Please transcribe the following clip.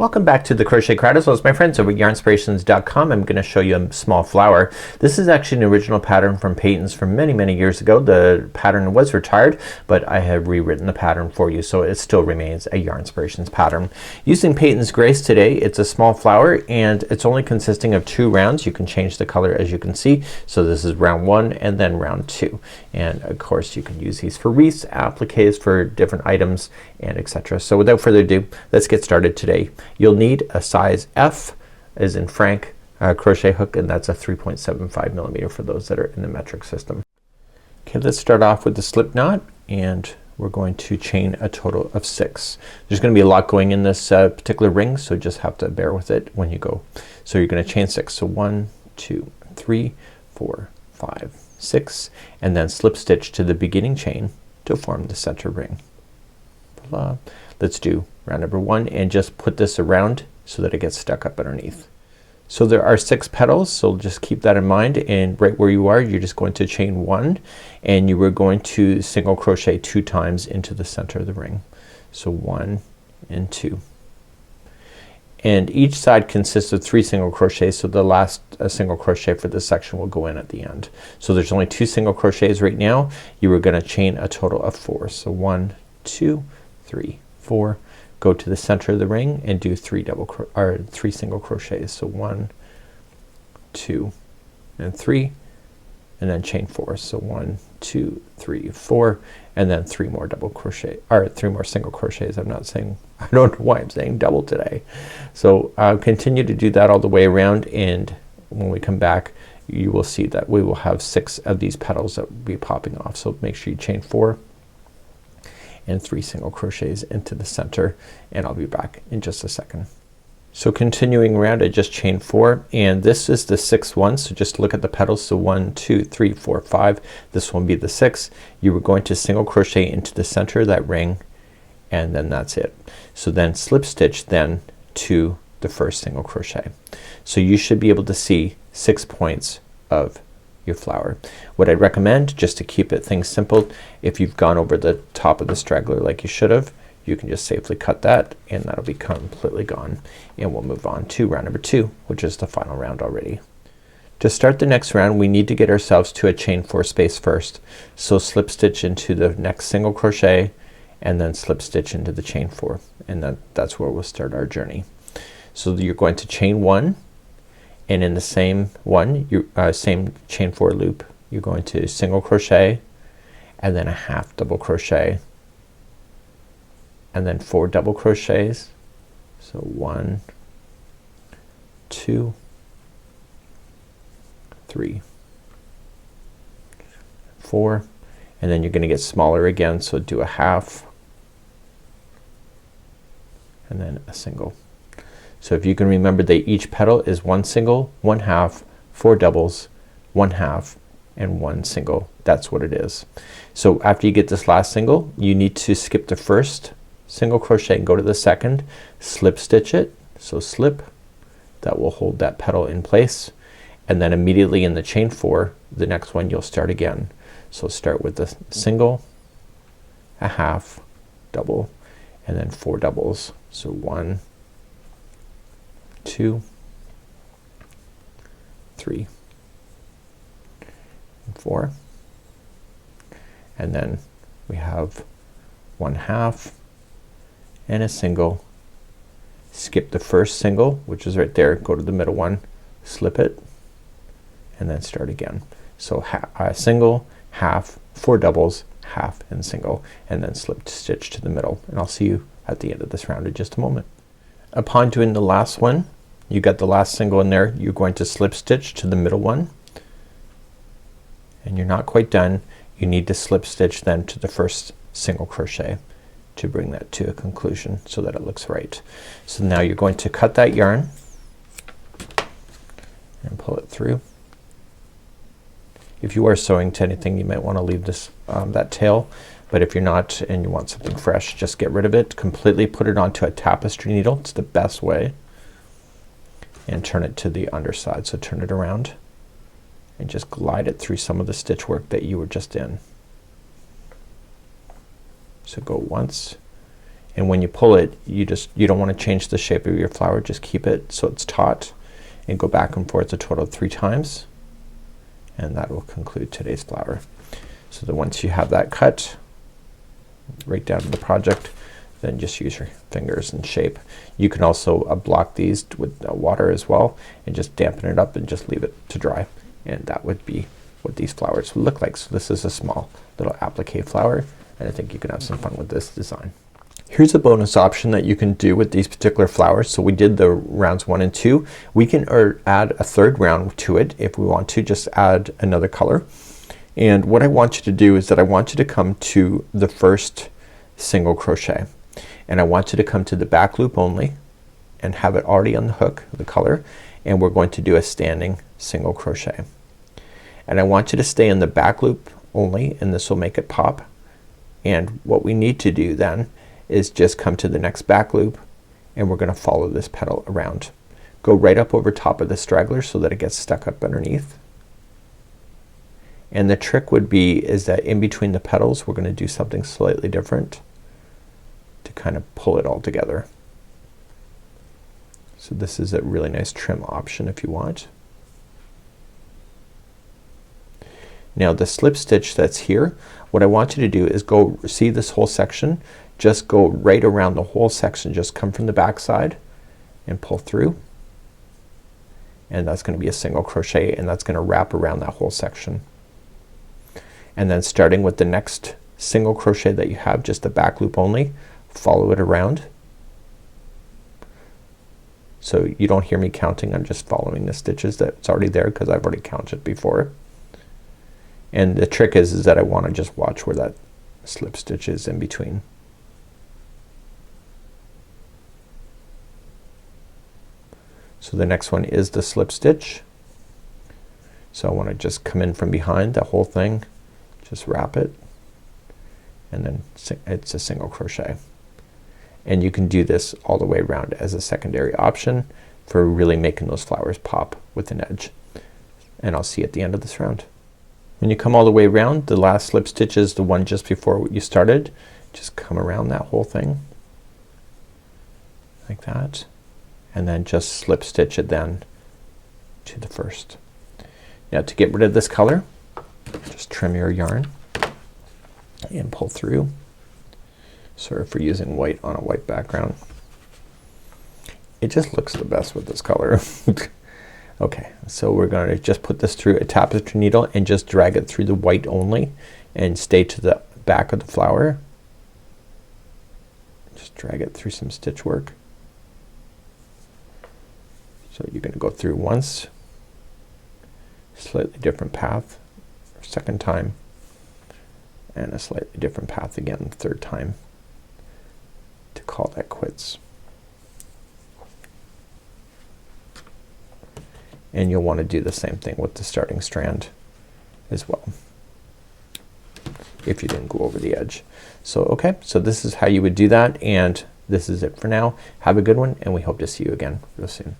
Welcome back to the Crochet Crowd as well as my friends over at yarnspirations.com. I'm going to show you a small flower. This is actually an original pattern from Patons from many years ago. The pattern was retired, but I have rewritten the pattern for you so it still remains a Yarnspirations pattern. Using Patons Grace today, it's a small flower and it's only consisting of 2 rounds. You can change the color as you can see. So this is round 1 and then round 2. And of course you can use these for wreaths, appliques for different items, and etc. So without further ado, let's get started today. You'll need a size F as in Frank crochet hook, and that's a 3.75 millimeter for those that are in the metric system. Okay, let's start off with the slip knot and we're going to chain a total of 6. There's gonna be a lot going in this particular ring, so just have to bear with it when you go. So you're gonna chain 6. So 1, 2, 3, 4, 5, 6, and then slip stitch to the beginning chain to form the center ring. Blah. Let's do round number 1 and just put this around so that it gets stuck up underneath. So there are 6 petals, so just keep that in mind, and right where you are you're just going to chain 1 and you are going to single crochet 2 times into the center of the ring. So 1 and 2. And each side consists of 3 single crochets, so the last single crochet for this section will go in at the end. So there's only 2 single crochets right now. You are gonna chain a total of 4. So 1, 2, 3, 4. Go to the center of the ring and do 3 single crochets. So 1, 2, and 3, and then chain 4. So 1, 2, 3, 4, and then 3 more double crochet or 3 more single crochets. I'm not saying, I don't know why I'm saying double today. So continue to do that all the way around, and when we come back you will see that we will have 6 of these petals that will be popping off. So make sure you chain 4 and 3 single crochets into the center, and I'll be back in just a second. So continuing around, I just chained 4 and this is the 6th one, so just look at the petals. So 1, 2, 3, 4, 5. This one will be the 6th. You were going to single crochet into the center of that ring, and then that's it. So then slip stitch then to the first single crochet. So you should be able to see 6 points of your flower. What I'd recommend, just to keep it things simple, if you've gone over the top of the straggler like you should have, you can just safely cut that and that'll be completely gone. And we'll move on to round number 2, which is the final round already. To start the next round we need to get ourselves to a chain 4 space first. So slip stitch into the next single crochet and then slip stitch into the chain 4, and that's where we'll start our journey. So you're going to chain 1, and in the same one, same chain 4 loop, you're going to single crochet and then a half double crochet and then 4 double crochets. So 1, 2, 3, 4, and then you're gonna get smaller again, so do a half and then a single. So if you can remember that each petal is 1 single, 1 half, 4 doubles, 1 half, and 1 single. That's what it is. So after you get this last single, you need to skip the first single crochet and go to the second, slip stitch it. So slip, that will hold that petal in place, and then immediately in the chain 4, the next one you'll start again. So start with the single, a half, double, and then 4 doubles. So 1, 2, 3, and 4, and then we have 1 half and a single. Skip the first single, which is right there, go to the middle one, slip it, and then start again. So single, half, 4 doubles, half, and single, and then slip stitch to the middle, and I'll see you at the end of this round in just a moment. Upon doing the last one, you got the last single in there, you're going to slip stitch to the middle one, and you're not quite done. You need to slip stitch then to the first single crochet to bring that to a conclusion so that it looks right. So now you're going to cut that yarn and pull it through. If you are sewing to anything you might want to leave this that tail, but if you're not and you want something fresh, just get rid of it completely. Put it onto a tapestry needle, it's the best way, and turn it to the underside. So turn it around and just glide it through some of the stitch work that you were just in. So go once and when you pull it, you don't want to change the shape of your flower. Just keep it so it's taut and go back and forth a total of 3 times, and that will conclude today's flower. So then once you have that cut right down to the project, then just use your fingers and shape. You can also block these with water as well and just dampen it up and just leave it to dry, and that would be what these flowers would look like. So this is a small little applique flower, and I think you can have some fun with this design. Here's a bonus option that you can do with these particular flowers. So we did the rounds 1 and 2. We can add a third round to it if we want to, just add another color. And what I want you to do is that I want you to come to the first single crochet, and I want you to come to the back loop only and have it already on the hook, the color, and we're going to do a standing single crochet. And I want you to stay in the back loop only, and this will make it pop. And what we need to do then is just come to the next back loop, and we're gonna follow this petal around. Go right up over top of the straggler so that it gets stuck up underneath. And the trick would be is that in between the petals we're gonna do something slightly different to kind of pull it all together. So this is a really nice trim option if you want. Now the slip stitch that's here, what I want you to do is go see this whole section, just go right around the whole section, just come from the back side and pull through, and that's gonna be a single crochet, and that's gonna wrap around that whole section. And then starting with the next single crochet that you have, just the back loop only, follow it around. So you don't hear me counting, I'm just following the stitches that's already there because I've already counted before. And the trick is that I want to just watch where that slip stitch is in between. So the next one is the slip stitch. So I want to just come in from behind the whole thing, just wrap it, and then it's a single crochet. And you can do this all the way around as a secondary option for really making those flowers pop with an edge. And I'll see you at the end of this round. When you come all the way around, the last slip stitch is the one just before you started. Just come around that whole thing like that, and then just slip stitch it then to the first. Now to get rid of this color, just trim your yarn and pull through. Sorry for using white on a white background. It just looks the best with this color. Okay, so we're gonna just put this through a tapestry needle and just drag it through the white only and stay to the back of the flower. Just drag it through some stitch work. So you're gonna go through once, slightly different path, second time, and a slightly different path again the third time to call that quits. And you'll want to do the same thing with the starting strand as well, if you didn't go over the edge. So okay, so this is how you would do that, and this is it for now. Have a good one, and we hope to see you again real soon.